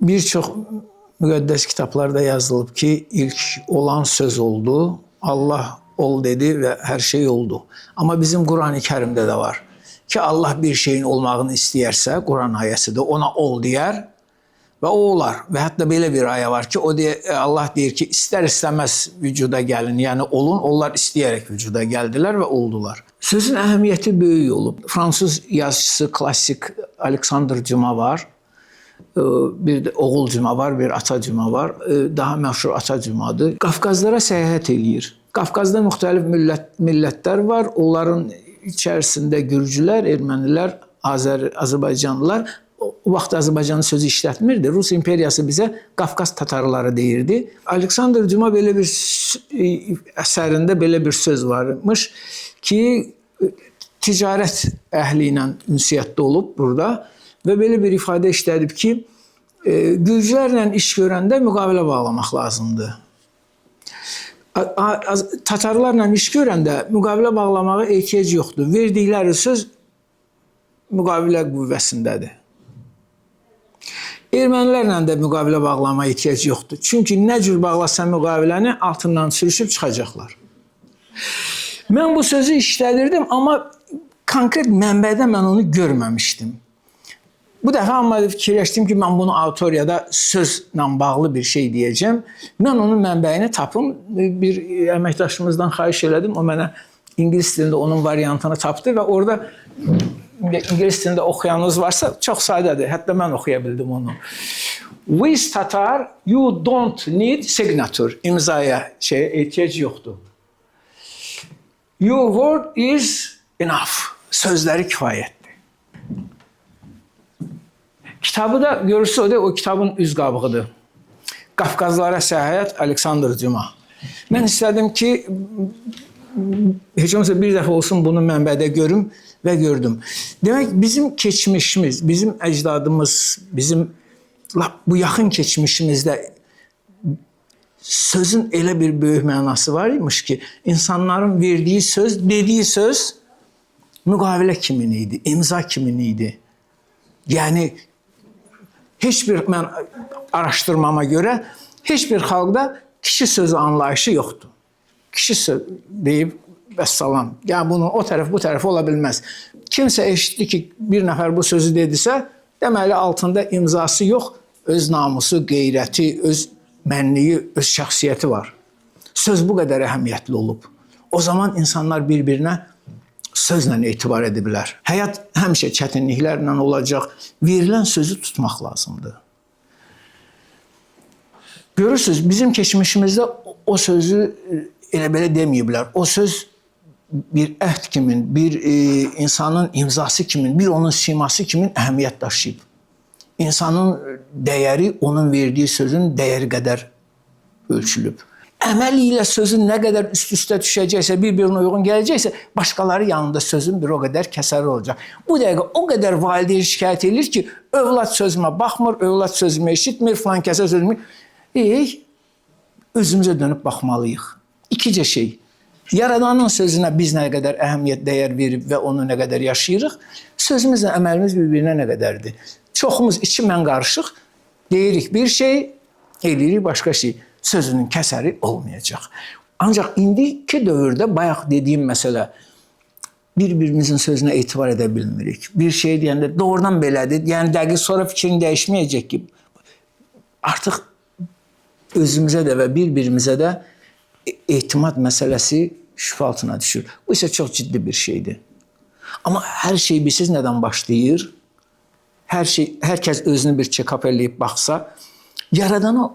Bir çox müqəddəs kitablarda yazılıb ki, ilk olan söz oldu, Allah ol dedi və hər şey oldu. Amma bizim Quran-ı Kərimdə də var ki, Allah bir şeyin olmağını istəyərsə, Quran ayəsidir, ona ol deyər və o olar. Və hətta belə bir ayə var ki, Allah deyir ki, istər-istəməz vücuda gəlin, yəni olun, onlar istəyərək vücuda gəldilər və oldular. Sözün əhəmiyyəti böyük olub. Fransız yazıcısı, klassik Alexander Dumas var. Bir oğul Dumas var, bir ata Dumas var. Daha məşhur ata Dumas'dır. Qafqazlara səyahət eləyir. Qafqazda müxtəlif millətlər var. Onların içərisində Gürcülər, Ermənilər, Azərbaycanlılar. O vaxt Azərbaycanın sözü işlətmirdi. Rus imperiyası bizə Qafqaz tatarları deyirdi. Alexander Dumas belə bir əsərində belə bir söz varmış ki, ticarət əhli ilə ünsiyyətdə olub burada və belə bir ifadə işlədib ki, Gürcülərlə iş görəndə müqavilə bağlamaq lazımdır. Tatarlarla iş görəndə müqavilə bağlamağa ehtiyac yoxdur. Verdikləri söz müqavilə qüvvəsindədir. Ermənilərlə də müqavilə bağlamaya ehtiyac yoxdur. Çünki nə cür bağlasan müqaviləni altından sürüşüb çıxacaqlar. Mən bu sözü işlədirdim, amma konkret mənbədə mən onu görməmişdim. Bu dəfə amma fikirləşdim ki, mən bunu auditoriyada sözlə bağlı bir şey deyəcəm. Mən onun mənbəyini tapım. Bir əməkdaşımızdan xahiş elədim. O mənə ingilis dilində onun variantını tapdı və orada ingilis dilində oxuyanınız varsa çox sadədir. Hətta mən oxuya bildim onu. With Tatar, you don't need signature. İmzaya ehtiyac yoxdur. Your word is enough. Sözləri kifayətdir. Kitabı da görürsünüz, o kitabın üz qabığıdır. Qafqazlara səyahət Alexander Dumas. Mən istədim ki, heç olmasa bir dəfə olsun bunu mənbədə görüm və gördüm. Demək, bizim keçmişimiz, bizim əcdadımız, bizim bu yaxın keçmişimizdə sözün elə bir böyük mənası var imiş ki, insanların verdiyi söz, dediyi söz müqavilə kimin idi, imza kimin idi. Yəni, heç bir, mən araşdırmama görə, heç bir xalqda kişi sözü anlayışı yoxdur. Kişi söz deyib, vəssalam, yəni bunun o tərəf, bu tərəf ola bilməz. Kimsə eşitdi ki, bir nəfər bu sözü dedisə, deməli altında imzası yox, öz namusu, qeyrəti, öz mənliyi, öz şəxsiyyəti var. Söz bu qədər əhəmiyyətli olub. O zaman insanlar bir-birinə sözlə etibar ediblər. Həyat həmişə çətinliklərlə olacaq. Verilən sözü tutmaq lazımdır. Görürsünüz, bizim keçmişimizdə o sözü elə belə deməyiblər. O söz bir əhd kimin, bir insanın imzası kimin, bir onun siması kimin əhəmiyyət daşıyıb. İnsanın dəyəri onun verdiyi sözün dəyəri qədər ölçülüb. Əməl ilə sözün nə qədər üst-üstə düşəcəksə, bir-birinə uyğun gələcəksə, başqaları yanında sözün bir o qədər kəsəri olacaq. Bu dəqiqə o qədər valideyn şikayət edir ki, övlad sözümə baxmır, övlad sözümü eşitmir, filan kəsə sözümü. Özümüzə dönüb baxmalıyıq. İkicə şey. Yaradanın sözünə biz nə qədər əhəmiyyət, dəyər verib və onu nə qədər yaşayırıq, sözümüzlə əməlimiz bir-birinə nə qədərdir. Çoxumuz içi mən qarışıq, deyirik bir şey, eləyirik başqa şey. Sözünün kəsəri olmayacaq. Ancaq indiki dövrdə bayaq dediyim məsələ, bir-birimizin sözünə etibar edə bilmirik. Bir şey deyəndə doğrudan belədir, yəni dəqiq sonra fikrin dəyişməyəcək ki, artıq özümüzə də və bir-birimizə də etimad məsələsi şübhə altına düşür. Bu isə çox ciddi bir şeydir. Amma hər şey bilsiz nədən başlayır? Hər kəs özünü bir check-up eləyib baxsa, yaradana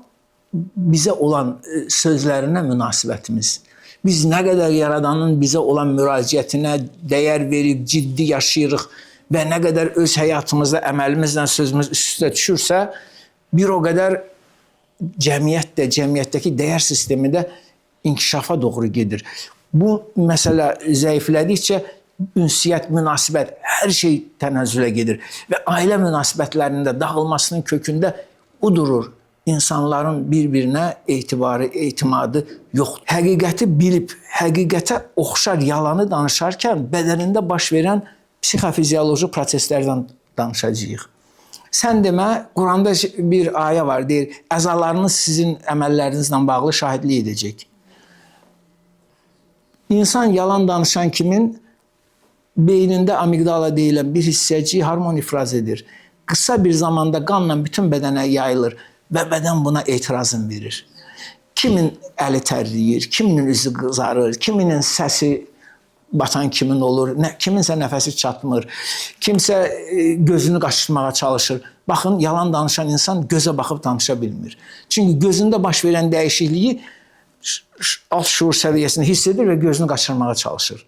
bizə olan sözlərinə münasibətimiz, biz nə qədər yaradanın bizə olan müraciətinə dəyər verib, ciddi yaşayırıq və nə qədər öz həyatımızda əməlimizlə sözümüz üst-üstə düşürsə, bir o qədər cəmiyyət də, cəmiyyətdəki dəyər sistemi də inkişafa doğru gedir. Bu məsələ zəiflədikcə ünsiyyət, münasibət, hər şey tənəzzülə gedir və ailə münasibətlərinin də dağılmasının kökündə bu durur. İnsanların bir-birinə etibarı, etimadı yoxdur. Həqiqəti bilib, həqiqətə oxşar yalanı danışarkən bədənində baş verən psixofizioloji proseslərdən danışacağıq. Sən demə, Quranda bir ayə var, deyir, əzalarınız sizin əməllərinizlə bağlı şahidlik edəcək. İnsan yalan danışan kimin beynində amigdala deyilən bir hissəciyi hormon ifraz edir. Qısa bir zamanda qanla bütün bədənə yayılır və bədən buna etirazın verir. Kimin əli tərləyir, kiminin üzü qızarır, kiminin səsi batan kimin olur, kiminsə nəfəsi çatmır, kimsə gözünü qaçırmağa çalışır. Baxın, yalan danışan insan gözə baxıb danışa bilmir. Çünki gözündə baş verən dəyişikliyi alt şuur səviyyəsində hiss edir və gözünü qaçırmağa çalışır.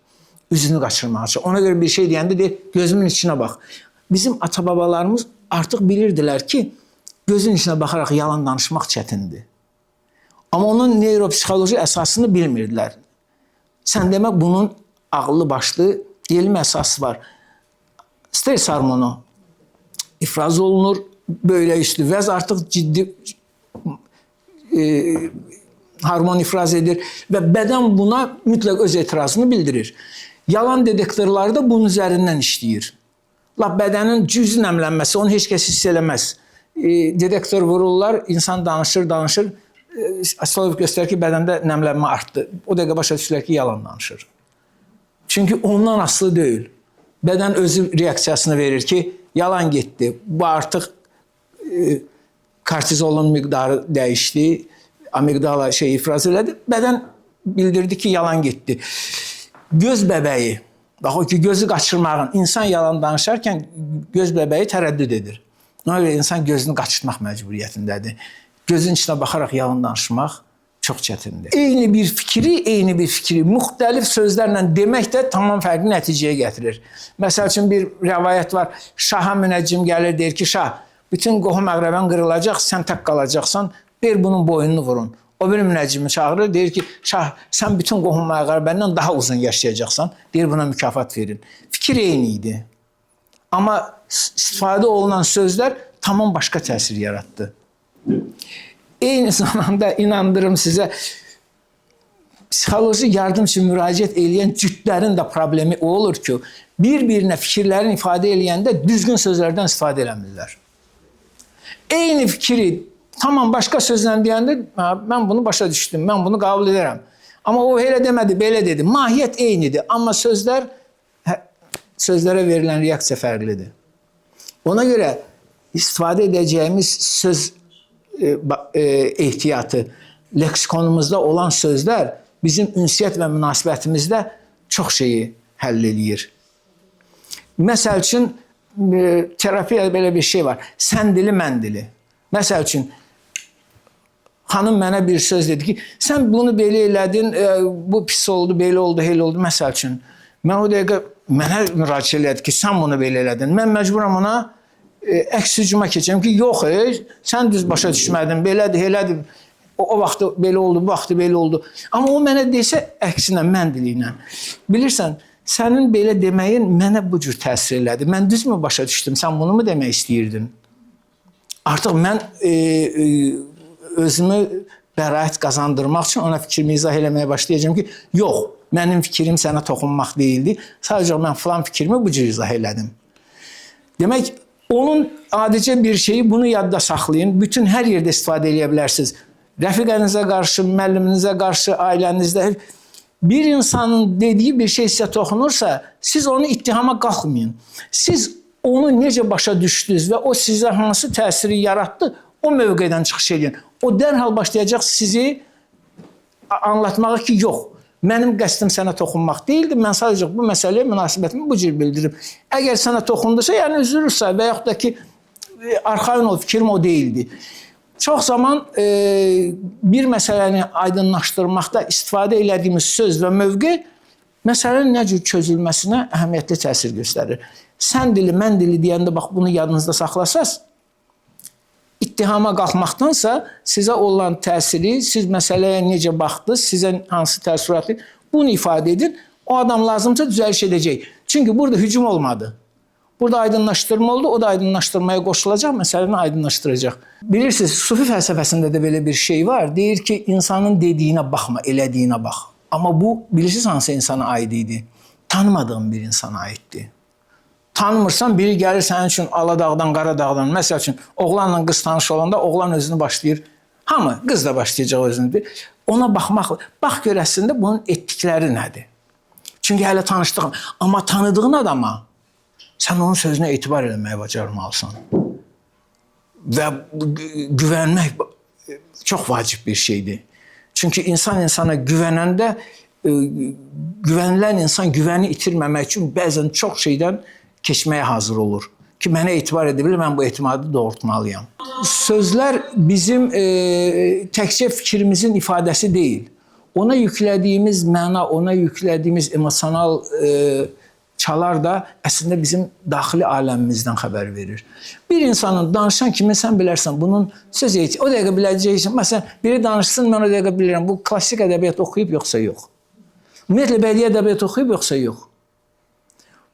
Üzünü qaçırmağa çalışır. Ona görə bir şey deyəndə deyir, gözümün içinə bax. Bizim ata-babalarımız artıq bilirdilər ki, gözün içinə baxaraq yalan danışmaq çətindir. Amma onun neyropsixoloji əsasını bilmirdilər. Sən demə, bunun ağıllı başlı elmi əsası var. Stres hormonu ifraz olunur, böyle üstü vəz artıq ciddi hormon ifraz edir və bədən buna mütləq öz etirazını bildirir. Yalan detektorları da bunun üzərindən işləyir. Lap bədənin cüzi nəmlənməsi, onu heç kəs hiss eləməz. Detektor vururlar, insan danışır. Astrolog göstərir ki, bədəndə nəmlənmə artdı. O dəqiqə başa düşürlər ki, yalan danışır. Çünki ondan asılı deyil. Bədən özü reaksiyasını verir ki, yalan getdi. Bu artıq kortizolun miqdarı dəyişdi, amigdala ifraz elədi. Bədən bildirdi ki, yalan getdi. Göz bəbəyi, bax o ki, gözü qaçırmağın, insan yalan danışarkən göz bəbəyi tərəddüd edir. Ona görə insan gözünü qaçırmaq məcburiyyətindədir. Gözün içinə baxaraq yalan danışmaq çox çətindir. Eyni bir fikri müxtəlif sözlərlə demək də tamam fərqli nəticəyə gətirir. Məsəl üçün bir rəvayət var. Şaha münəccim gəlir, deyir ki, şah, bütün qohum əqrəbən qırılacaq, sən tək qalacaqsan, ver bunun boynunu vurun. O bir münəccimi çağırır, deyir ki, şah, sən bütün qohum əqrəbəndən daha uzun yaşayacaqsan, deyir buna mükafat verin. Fikir eyni idi. Amma istifadə olunan sözlər tamam başqa təsir yaratdı. Eyni zamanda inandırım sizə, psixoloji yardım üçün müraciət edən cütlərin də problemi o olur ki, bir-birinə fikirlərini ifadə eləyəndə düzgün sözlərdən istifadə eləmirlər. Eyni fikri tamam başqa sözlə deyəndə, mən bunu başa düşdüm, mən bunu qəbul edərəm. Amma o elə demədi, belə dedi. Mahiyyət eynidir, amma sözlərə verilən reaksiya fərqlidir. Ona görə istifadə edəcəyimiz söz ehtiyatı, leksikonumuzda olan sözlər bizim ünsiyyət və münasibətimizdə çox şeyi həll eləyir. Məsəl üçün, terapiyada belə bir şey var. Sən dili, mən dili. Məsəl üçün, xanım mənə bir söz dedi ki, sən bunu belə elədin, bu pis oldu, belə oldu, elə oldu. Məsəl üçün, mən o dəqiqə mənə müraciət elədi ki, sən bunu belə elədin. Mən məcburam ona əks hücuma keçəm ki, yox, sən düz başa düşmədin, belədir, elədir. O vaxtı belə oldu, bu vaxtı belə oldu. Amma o mənə desə, əksinə, mən dili ilə. Bilirsən, sənin belə deməyin mənə bu cür təsir elədi. Mən düzmü başa düşdüm, sən bunu mu demək istəyirdin? Artıq mən özümü bəraət qazandırmaq üçün ona fikrimi izah eləməyə başlayacağım ki, yox, mənim fikrim sənə toxunmaq deyildi. Sadəcə mən filan fikrimi bu cür izah elədim. Demək, onun adicə bir şeyi, bunu yadda saxlayın. Bütün hər yerdə istifadə edə bilərsiniz. Rəfiqənizə qarşı, müəlliminizə qarşı, ailənizdə. Bir insanın dediyi bir şey sizə toxunursa, siz onu ittihama qalxmayın. Siz onu necə başa düşdünüz və o sizə hansı təsiri yaratdı, o mövqedən çıxış edin. O dərhal başlayacaq sizi anlatmağa ki, yox, mənim qəsdim sənə toxunmaq deyildi, mən sadəcə bu məsələyə münasibətimi bu cür bildirib. Əgər sənə toxundursa, yəni üzülürsə və yaxud da ki, arxain ol, fikrim o deyildi. Çox zaman bir məsələni aydınlaşdırmaqda istifadə elədiyimiz söz və mövqe məsələnin nə cür çözülməsinə əhəmiyyətli təsir göstərir. Sən dili, mən dili deyəndə bax bunu yadınızda saxlasaz, ittihama qalxmaqdansa sizə olan təsiri, siz məsələyə necə baxdınız, sizə hansı təəssüratı, bunu ifadə edin. O adam lazımsa düzəliş edəcək. Çünki burada hücum olmadı. Burada aydınlaşdırma oldu, o da aydınlaşdırmaya qoşulacaq, məsələni aydınlaşdıracaq. Bilirsiniz, sufi fəlsəfəsində də belə bir şey var. Deyir ki, insanın dediyinə baxma, elədiyinə bax. Amma bu, bilirsiniz hansı insana aid idi? Tanımadığım bir insana aiddir. Tanımırsan biri gəlir sənin üçün Aladağdan, Qaradağdan. Məsəl üçün oğlanla qız tanış olanda oğlan özünü başlayır. Hamı qız da başlayacaq özünü. Ona baxmaq, bax görəsində bunun etdikləri nədir? Çünki hələ tanışdığın, amma tanıdığın adama sən onun sözünə etibar etməyə bacarmalısan. Və güvənmək çox vacib bir şeydir. Çünki insan insana güvənəndə güvənilən insan güvəni itirməmək üçün bəzən çox şeydən keçməyə hazır olur. Ki, mənə etibar edə bilir, mən bu etimadı doğrultmalıyam. Sözlər bizim təkcə fikrimizin ifadəsi deyil. Ona yüklədiyimiz məna, ona yüklədiyimiz emosional çalar da əslində bizim daxili aləmimizdən xəbər verir. Bir insanın danışan kimi sən bilərsən, bunun söz o dəqiqə biləcəksən. Məsələn, biri danışsın, mən o dəqiqə bilirəm, bu klassik ədəbiyyat oxuyub yoxsa yox. Ümumiyyətlə, bədii ədəbiyyat oxuyub yoxsa yox.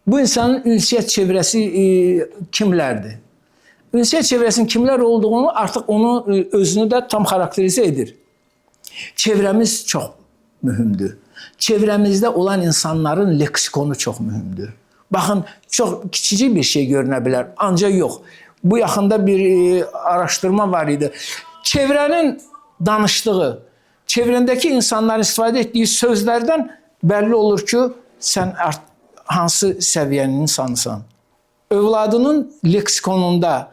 Bu insanın ünsiyyət çevrəsi kimlərdir? Ünsiyyət çevrəsinin kimlər olduğunu artıq onu özünü də tam xarakterizə edir. Çevrəmiz çox mühümdür. Çevrəmizdə olan insanların leksikonu çox mühümdür. Baxın, çox kiçicik bir şey görünə bilər, ancaq yox. Bu yaxında bir araşdırma var idi. Çevrənin danışdığı, çevrəndəki insanların istifadə etdiyi sözlərdən bəlli olur ki, sən hansı səviyyənin insanısan. Övladının leksikonunda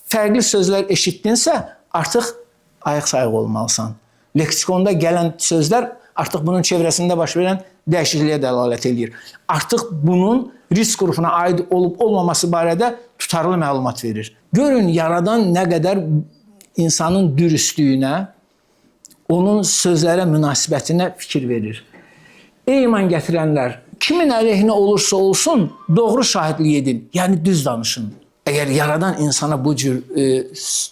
fərqli sözlər eşitdinsə, artıq ayıq-sayıq olmalısan. Leksikonda gələn sözlər artıq bunun çevrəsində baş verən dəyişikliyə dəlalət edir. Artıq bunun risk qrupuna aid olub-olmaması barədə tutarlı məlumat verir. Görün, yaradan nə qədər insanın dürüstlüyünə, onun sözlərə münasibətinə fikir verir. Ey iman gətirənlər, kimin əleyhinə olursa olsun, doğru şahidlik edin, yəni düz danışın. Əgər yaradan insana bu cür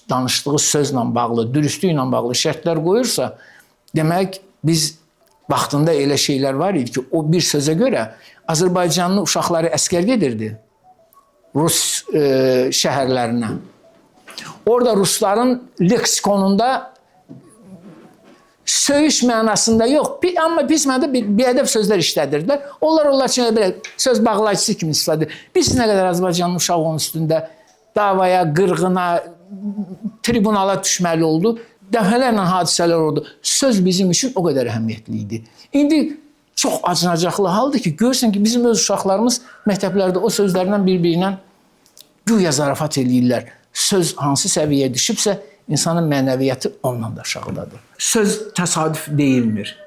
danışdığı sözlə bağlı, dürüstlüklə bağlı şərtlər qoyursa, demək biz vaxtında elə şeylər var idi ki, o bir sözə görə Azərbaycanlı uşaqları əskər gedirdi Rus şəhərlərinə. Orada Rusların leksikonunda söyüş mənasında yox, amma pis mənada bir ədəb sözlər işlədirdilər. Onlar üçün belə söz bağlayıcısı kimi istifadə edir. Biz nə qədər Azərbaycanlı uşaq onun üstündə davaya, qırğına, tribunala düşməli oldu. Dəfələrlə hadisələr oldu. Söz bizim üçün o qədər əhəmiyyətli idi. İndi çox acınacaqlı haldır ki, görürsən ki, bizim öz uşaqlarımız məktəblərdə o sözlərlə bir-birinə güya zarafat eləyirlər. Söz hansı səviyyəyə düşübsə, insanın mənəviyyatı ondan da aşağıdadır. Söz təsadüf deyilmir.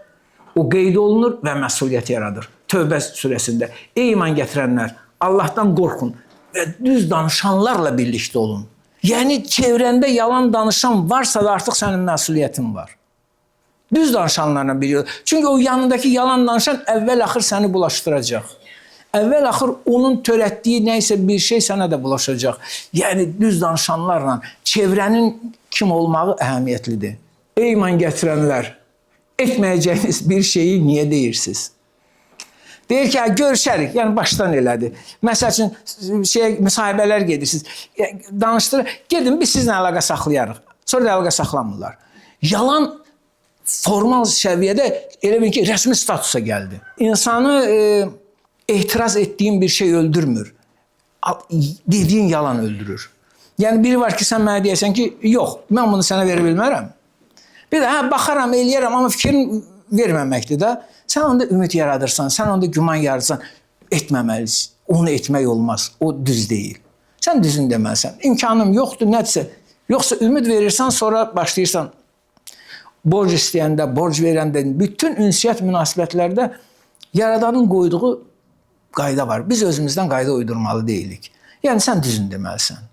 O qeyd olunur və məsuliyyət yaradır. Tövbə surəsində. Ey iman gətirənlər, Allahdan qorxun və düz danışanlarla birlikdə olun. Yəni, çevrəndə yalan danışan varsa da artıq sənin məsuliyyətin var. Düz danışanlarla birlikdə. Çünki o yanındakı yalan danışan əvvəl-axır səni bulaşdıracaq. Əvvəl-axır onun törətdiyi nəysə bir şey sənə də bulaşacaq. Yəni, düz danışanlarla çevrənin kim olmağı əhəmiyyətlidir. Ey iman gətirənlər, etməyəcəyiniz bir şeyi niyə deyirsiniz? Deyir ki, görüşərik, yəni başdan elədi. Məsəl üçün, müsahibələr gedirsiniz, danışdırır, gedin biz sizlə əlaqə saxlayarıq. Sonra da əlaqə saxlamırlar. Yalan formal səviyyədə elə bil ki, rəsmi statusa gəldi. İnsanı etiraz etdiyin bir şey öldürmür. Dediyin yalan öldürür. Yəni, biri var ki, sən mənə deyəsən ki, yox, mən bunu sənə verə bilmərəm. Bir də, baxaram, eləyərəm, amma fikrin verməməkdir də. Sən onda ümid yaradırsan, sən onda güman yaradırsan, etməməlisin. Onu etmək olmaz, o düz deyil. Sən düzün deməlisən. İmkanım yoxdur, nədirsə. Yoxsa ümid verirsən, sonra başlayırsan. Borc istəyəndə, borc verəndə, bütün ünsiyyət münasibətlərdə yaradanın qoyduğu qayda var. Biz özümüzdən qayda uydurmalı deyilik. Yəni, sən düzün deməlisən.